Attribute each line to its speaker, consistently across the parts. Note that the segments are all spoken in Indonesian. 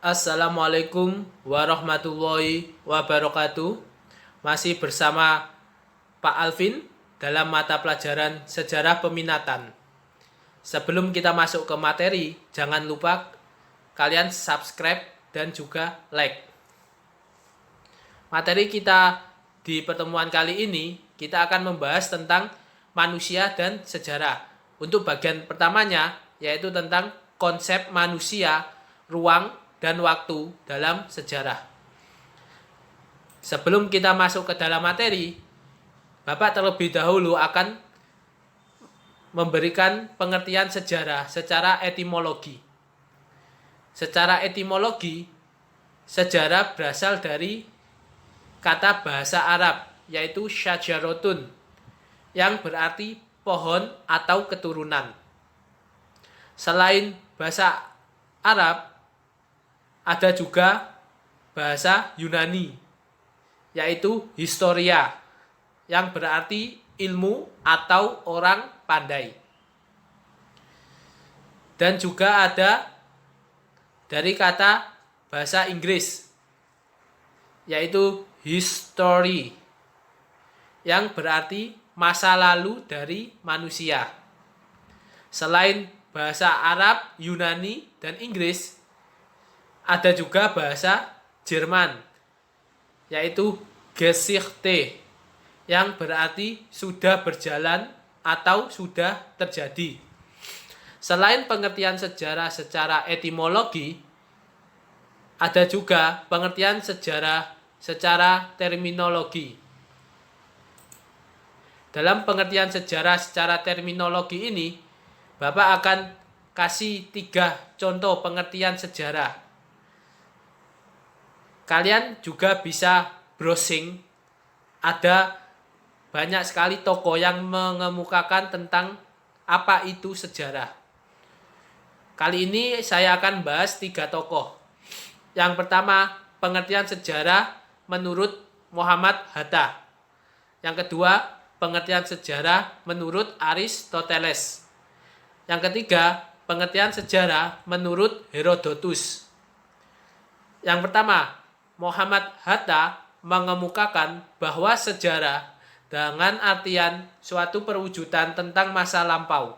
Speaker 1: Assalamualaikum warahmatullahi wabarakatuh. Masih bersama Pak Alvin dalam mata pelajaran Sejarah Peminatan. Sebelum kita masuk ke materi, jangan lupa kalian subscribe dan juga like. Materi kita di pertemuan kali ini, kita akan membahas tentang manusia dan sejarah. Untuk bagian pertamanya, yaitu tentang konsep manusia, ruang, dan waktu dalam sejarah. Sebelum kita masuk ke dalam materi, Bapak terlebih dahulu akan memberikan pengertian sejarah secara etimologi. Secara etimologi, sejarah berasal dari kata bahasa Arab, yaitu syajarotun, yang berarti pohon atau keturunan. Selain bahasa Arab, ada juga bahasa Yunani, yaitu historia, yang berarti ilmu atau orang pandai. Dan juga ada dari kata bahasa Inggris, yaitu history, yang berarti masa lalu dari manusia. Selain bahasa Arab, Yunani, dan Inggris, ada juga bahasa Jerman, yaitu Geschichte, yang berarti sudah berjalan atau sudah terjadi. Selain pengertian sejarah secara etimologi, ada juga pengertian sejarah secara terminologi. Dalam pengertian sejarah secara terminologi ini, Bapak akan kasih 3 contoh pengertian sejarah. Kalian juga bisa browsing, ada banyak sekali toko yang mengemukakan tentang apa itu sejarah. Kali ini saya akan bahas 3 tokoh. Yang pertama, pengertian sejarah menurut Muhammad Hatta. Yang kedua, pengertian sejarah menurut Aristoteles. Yang ketiga, pengertian sejarah menurut Herodotus. Yang pertama, Muhammad Hatta mengemukakan bahwa sejarah dengan artian suatu perwujudan tentang masa lampau.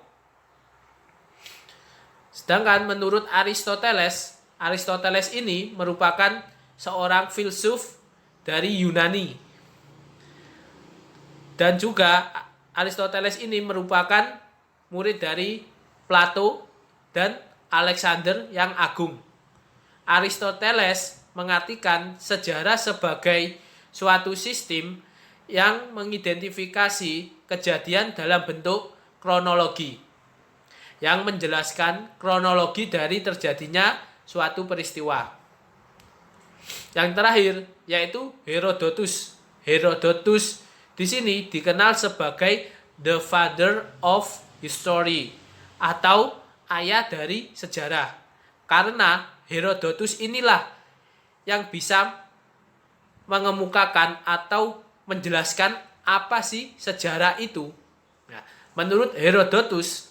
Speaker 1: Sedangkan menurut Aristoteles, Aristoteles ini merupakan seorang filsuf dari Yunani. Dan juga Aristoteles ini merupakan murid dari Plato dan Alexander yang Agung. Aristoteles mengartikan sejarah sebagai suatu sistem yang mengidentifikasi kejadian dalam bentuk kronologi, yang menjelaskan kronologi dari terjadinya suatu peristiwa. Yang terakhir yaitu Herodotus. Herodotus di sini dikenal sebagai the father of history atau ayah dari sejarah. Karena Herodotus inilah yang bisa mengemukakan atau menjelaskan apa sih sejarah itu. Nah, menurut Herodotus,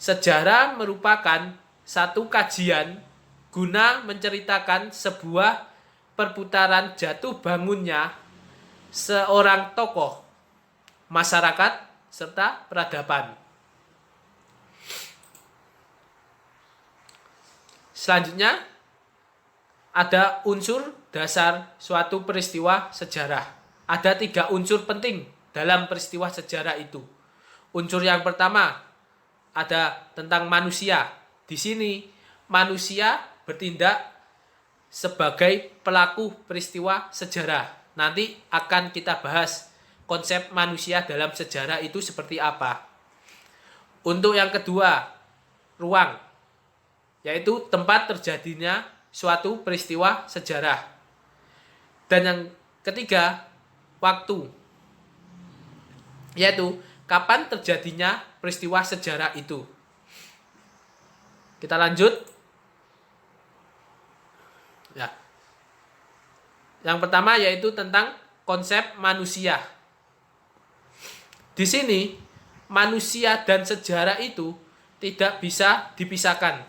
Speaker 1: sejarah merupakan satu kajian guna menceritakan sebuah perputaran jatuh bangunnya seorang tokoh, masyarakat, serta peradaban. Selanjutnya, ada unsur dasar suatu peristiwa sejarah. Ada 3 unsur penting dalam peristiwa sejarah itu. Unsur yang pertama ada tentang manusia. Di sini manusia bertindak sebagai pelaku peristiwa sejarah. Nanti akan kita bahas konsep manusia dalam sejarah itu seperti apa. Untuk yang kedua, ruang, yaitu tempat terjadinya suatu peristiwa sejarah. Dan yang ketiga, waktu, yaitu kapan terjadinya peristiwa sejarah itu. Kita lanjut. Ya. Yang pertama yaitu tentang konsep manusia. Di sini manusia dan sejarah itu tidak bisa dipisahkan.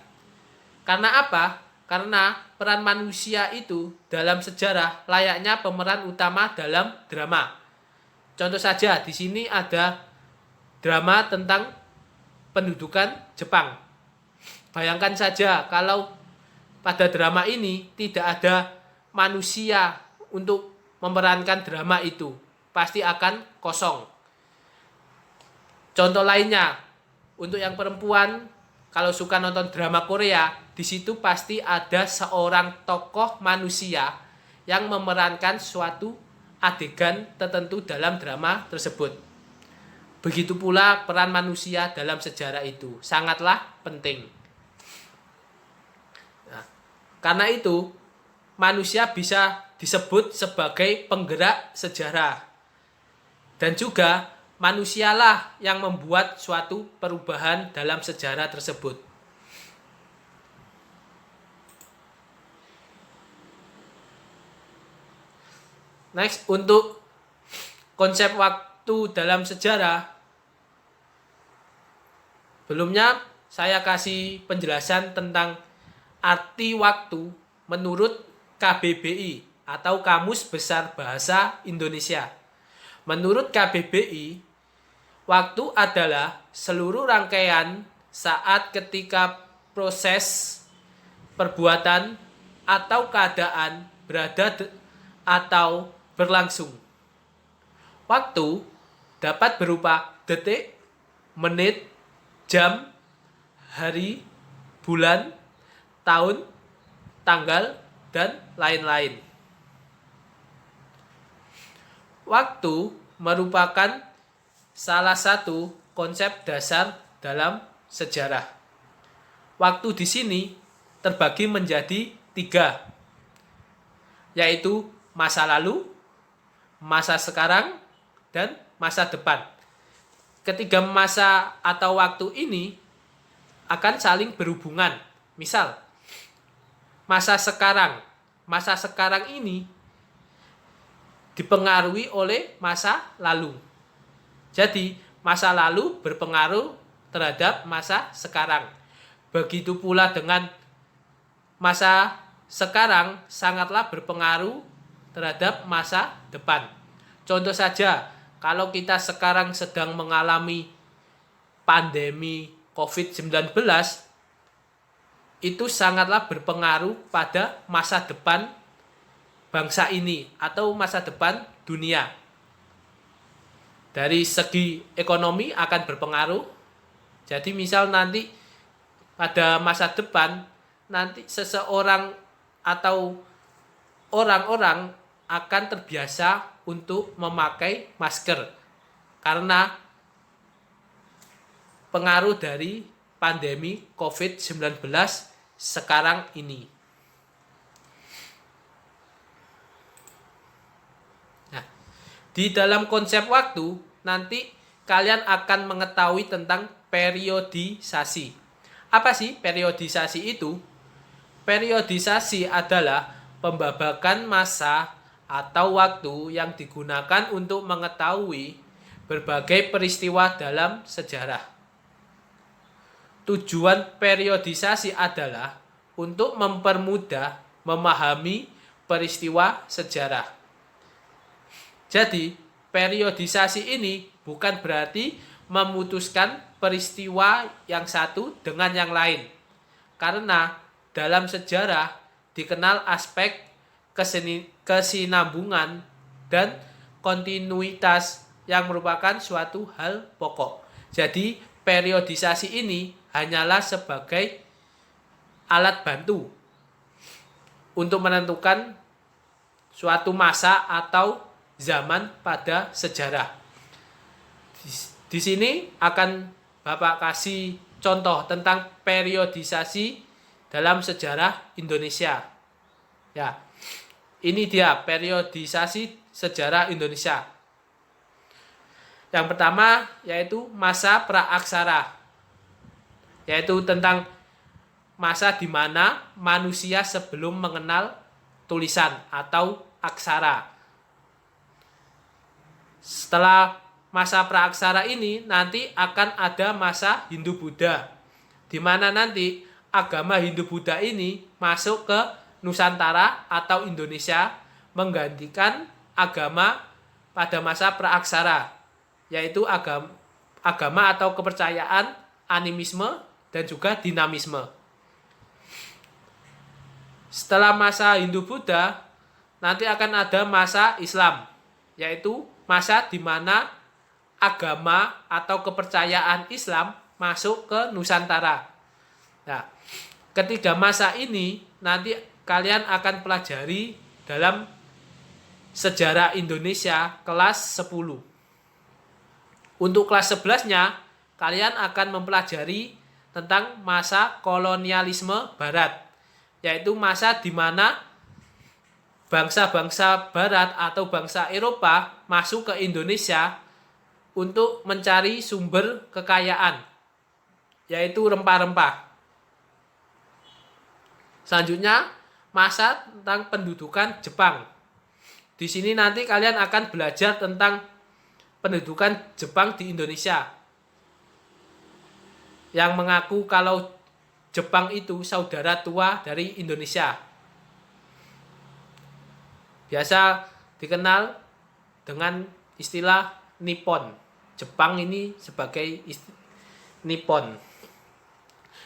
Speaker 1: Karena apa? Karena peran manusia itu dalam sejarah layaknya pemeran utama dalam drama. Contoh saja, di sini ada drama tentang pendudukan Jepang. Bayangkan saja kalau pada drama ini tidak ada manusia untuk memerankan drama itu, pasti akan kosong. Contoh lainnya, untuk yang perempuan, kalau suka nonton drama Korea, di situ pasti ada seorang tokoh manusia yang memerankan suatu adegan tertentu dalam drama tersebut. Begitu pula peran manusia dalam sejarah itu sangatlah penting. Nah, karena itu, manusia bisa disebut sebagai penggerak sejarah. Dan juga manusialah yang membuat suatu perubahan dalam sejarah tersebut. Next, untuk konsep waktu dalam sejarah, sebelumnya saya kasih penjelasan tentang arti waktu menurut KBBI atau Kamus Besar Bahasa Indonesia. Menurut KBBI, waktu adalah seluruh rangkaian saat ketika proses, perbuatan, atau keadaan berada atau berlangsung. Waktu dapat berupa detik, menit, jam, hari, bulan, tahun, tanggal, dan lain-lain. Waktu merupakan salah satu konsep dasar dalam sejarah. Waktu di sini terbagi menjadi 3, yaitu masa lalu, masa sekarang, dan masa depan. Ketiga masa atau waktu ini akan saling berhubungan. Misal, masa sekarang ini dipengaruhi oleh masa lalu. Jadi, masa lalu berpengaruh terhadap masa sekarang. Begitu pula dengan masa sekarang sangatlah berpengaruh terhadap masa depan. Contoh saja, kalau kita sekarang sedang mengalami pandemi COVID-19, itu sangatlah berpengaruh pada masa depan bangsa ini atau masa depan dunia. Dari segi ekonomi akan berpengaruh. Jadi misal nanti pada masa depan, nanti seseorang atau orang-orang akan terbiasa untuk memakai masker karena pengaruh dari pandemi COVID-19 sekarang ini. Nah, di dalam konsep waktu nanti kalian akan mengetahui tentang periodisasi. Apa sih periodisasi itu? Periodisasi adalah pembabakan masa atau waktu yang digunakan untuk mengetahui berbagai peristiwa dalam sejarah. Tujuan periodisasi adalah untuk mempermudah memahami peristiwa sejarah. Jadi, periodisasi ini bukan berarti memutuskan peristiwa yang satu dengan yang lain. Karena dalam sejarah dikenal aspek kesinambungan dan kontinuitas yang merupakan suatu hal pokok. Jadi, periodisasi ini hanyalah sebagai alat bantu untuk menentukan suatu masa atau zaman pada sejarah. Di sini akan Bapak kasih contoh tentang periodisasi dalam sejarah Indonesia. Ya. Ini dia periodisasi sejarah Indonesia. Yang pertama yaitu masa praaksara. Yaitu tentang masa di mana manusia sebelum mengenal tulisan atau aksara. Setelah masa praaksara ini nanti akan ada masa Hindu-Buddha, di mana nanti agama Hindu-Buddha ini masuk ke Nusantara atau Indonesia menggantikan agama pada masa praaksara, yaitu agama atau kepercayaan animisme dan juga dinamisme. Setelah masa Hindu-Buddha, nanti akan ada masa Islam, yaitu masa di mana agama atau kepercayaan Islam masuk ke Nusantara. Nah, ketiga masa ini nanti kalian akan pelajari dalam sejarah Indonesia kelas 10. Untuk kelas 11-nya, kalian akan mempelajari tentang masa kolonialisme Barat, yaitu masa di mana bangsa-bangsa Barat atau bangsa Eropa masuk ke Indonesia untuk mencari sumber kekayaan, yaitu rempah-rempah. Selanjutnya, masa tentang pendudukan Jepang. Di sini nanti kalian akan belajar tentang pendudukan Jepang di Indonesia, yang mengaku kalau Jepang itu saudara tua dari Indonesia. Biasa dikenal dengan istilah Nippon. Jepang ini sebagai Nippon.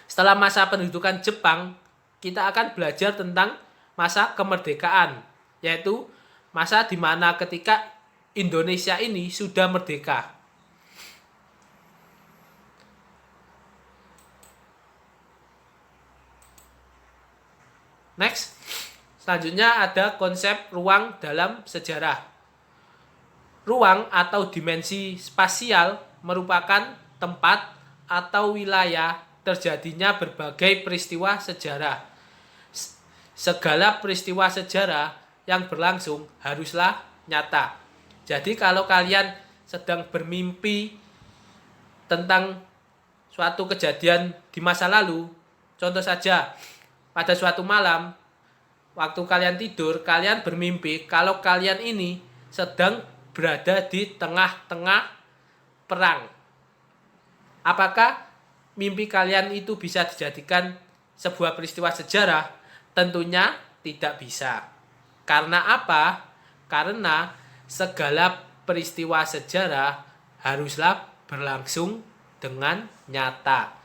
Speaker 1: Setelah masa pendudukan Jepang, kita akan belajar tentang masa kemerdekaan, yaitu masa di mana ketika Indonesia ini sudah merdeka. Next, selanjutnya ada konsep ruang dalam sejarah. Ruang atau dimensi spasial merupakan tempat atau wilayah terjadinya berbagai peristiwa sejarah. Segala peristiwa sejarah yang berlangsung haruslah nyata. Jadi kalau kalian sedang bermimpi tentang suatu kejadian di masa lalu, contoh saja, pada suatu malam, waktu kalian tidur, kalian bermimpi kalau kalian ini sedang berada di tengah-tengah perang. Apakah mimpi kalian itu bisa dijadikan sebuah peristiwa sejarah? Tentunya tidak bisa. Karena apa? Karena segala peristiwa sejarah haruslah berlangsung dengan nyata.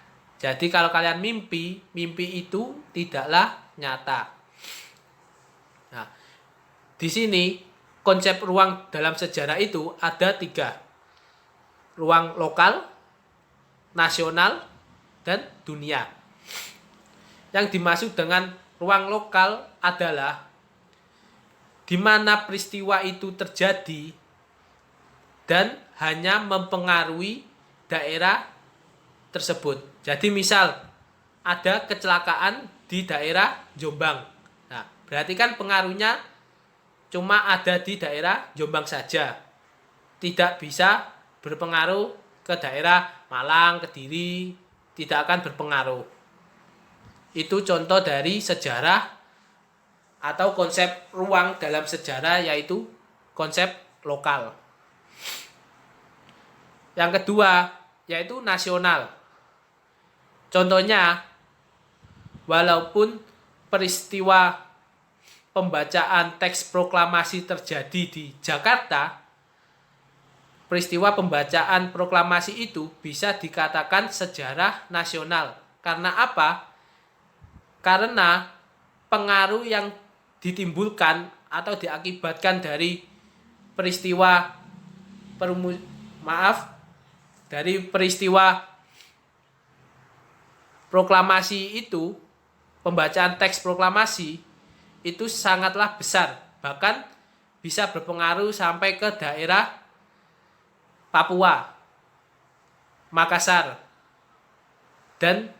Speaker 1: Jadi kalau kalian mimpi itu tidaklah nyata. Nah, di sini konsep ruang dalam sejarah itu ada 3. Ruang lokal, nasional, dan dunia. Yang dimaksud dengan ruang lokal adalah di mana peristiwa itu terjadi dan hanya mempengaruhi daerah tersebut. Jadi misal ada kecelakaan di daerah Jombang. Nah, berarti kan pengaruhnya cuma ada di daerah Jombang saja. Tidak bisa berpengaruh ke daerah Malang, Kediri, tidak akan berpengaruh. Itu contoh dari sejarah atau konsep ruang dalam sejarah, yaitu konsep lokal. Yang kedua, yaitu nasional. Contohnya, walaupun peristiwa pembacaan teks proklamasi terjadi di Jakarta, peristiwa pembacaan proklamasi itu bisa dikatakan sejarah nasional. Karena apa? Karena pengaruh yang ditimbulkan atau diakibatkan dari peristiwa proklamasi itu, pembacaan teks proklamasi itu sangatlah besar, bahkan bisa berpengaruh sampai ke daerah Papua, Makassar, dan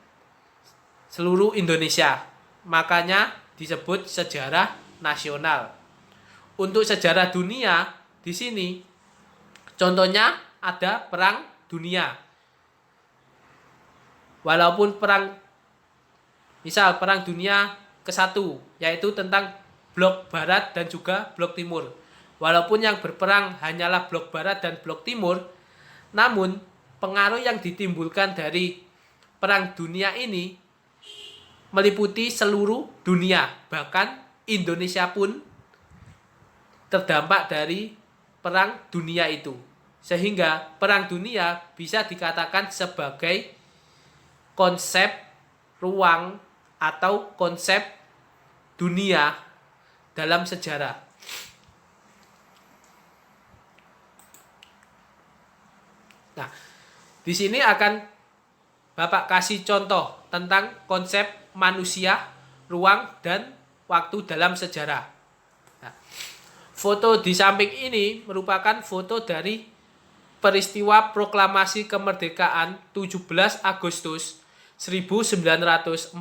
Speaker 1: seluruh Indonesia. Makanya disebut sejarah nasional. Untuk sejarah dunia, di sini contohnya ada Perang Dunia. Walaupun misal Perang Dunia ke-1, yaitu tentang blok barat dan juga blok timur. Walaupun yang berperang hanyalah blok barat dan blok timur, namun pengaruh yang ditimbulkan dari Perang Dunia ini meliputi seluruh dunia, bahkan Indonesia pun terdampak dari perang dunia itu. Sehingga perang dunia bisa dikatakan sebagai konsep ruang atau konsep dunia dalam sejarah. Nah, di sini akan Bapak kasih contoh tentang konsep manusia, ruang, dan waktu dalam sejarah. Nah, foto di samping ini merupakan foto dari peristiwa proklamasi kemerdekaan 17 Agustus 1945,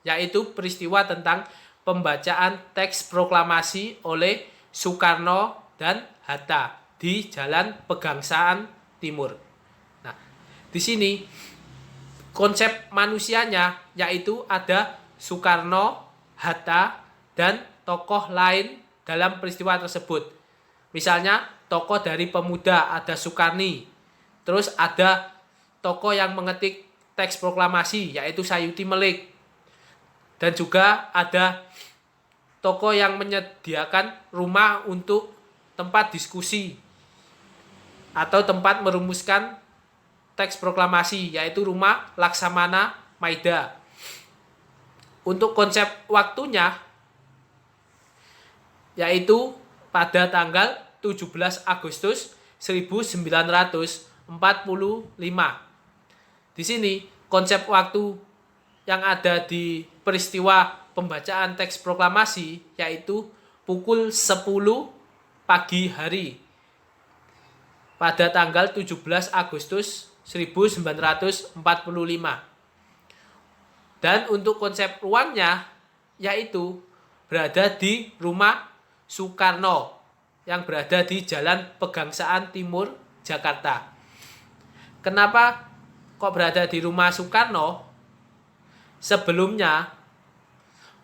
Speaker 1: yaitu peristiwa tentang pembacaan teks proklamasi oleh Soekarno dan Hatta di Jalan Pegangsaan Timur. Nah, di sini konsep manusianya yaitu ada Soekarno, Hatta, dan tokoh lain dalam peristiwa tersebut. Misalnya tokoh dari pemuda ada Soekarni, terus ada tokoh yang mengetik teks proklamasi yaitu Sayuti Melik, dan juga ada tokoh yang menyediakan rumah untuk tempat diskusi atau tempat merumuskan teks proklamasi yaitu rumah Laksamana Maida. Untuk konsep waktunya yaitu pada tanggal 17 Agustus 1945. Di sini konsep waktu yang ada di peristiwa pembacaan teks proklamasi yaitu pukul 10 pagi hari pada tanggal 17 Agustus 1945. Dan untuk konsep ruangnya yaitu berada di rumah Soekarno yang berada di Jalan Pegangsaan Timur, Jakarta. Kenapa kok berada di rumah Soekarno? Sebelumnya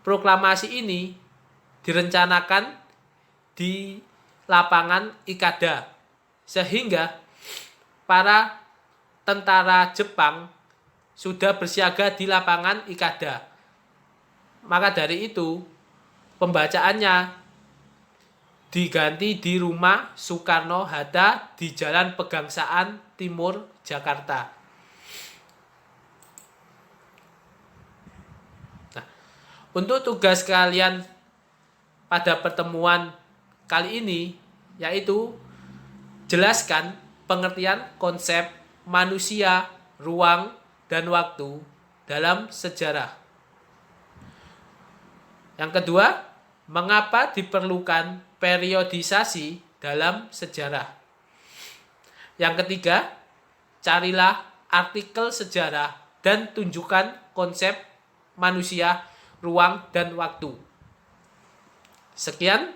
Speaker 1: proklamasi ini direncanakan di lapangan Ikada, sehingga para tentara Jepang sudah bersiaga di lapangan Ikada. Maka dari itu pembacaannya diganti di rumah Soekarno-Hatta di Jalan Pegangsaan Timur, Jakarta. Nah, untuk tugas kalian pada pertemuan kali ini yaitu jelaskan pengertian konsep manusia, ruang, dan waktu dalam sejarah. Yang kedua, mengapa diperlukan periodisasi dalam sejarah. Yang ketiga, carilah artikel sejarah dan tunjukkan konsep manusia, ruang, dan waktu. Sekian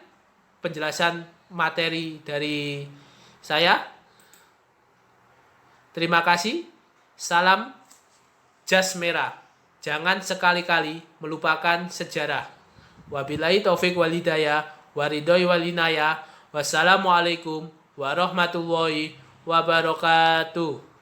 Speaker 1: penjelasan materi dari saya. Terima kasih. Salam jas merah. Jangan sekali-kali melupakan sejarah. Wabillahi taufik walhidayah. Waridhoi walinaya. Wassalamualaikum warahmatullahi wabarakatuh.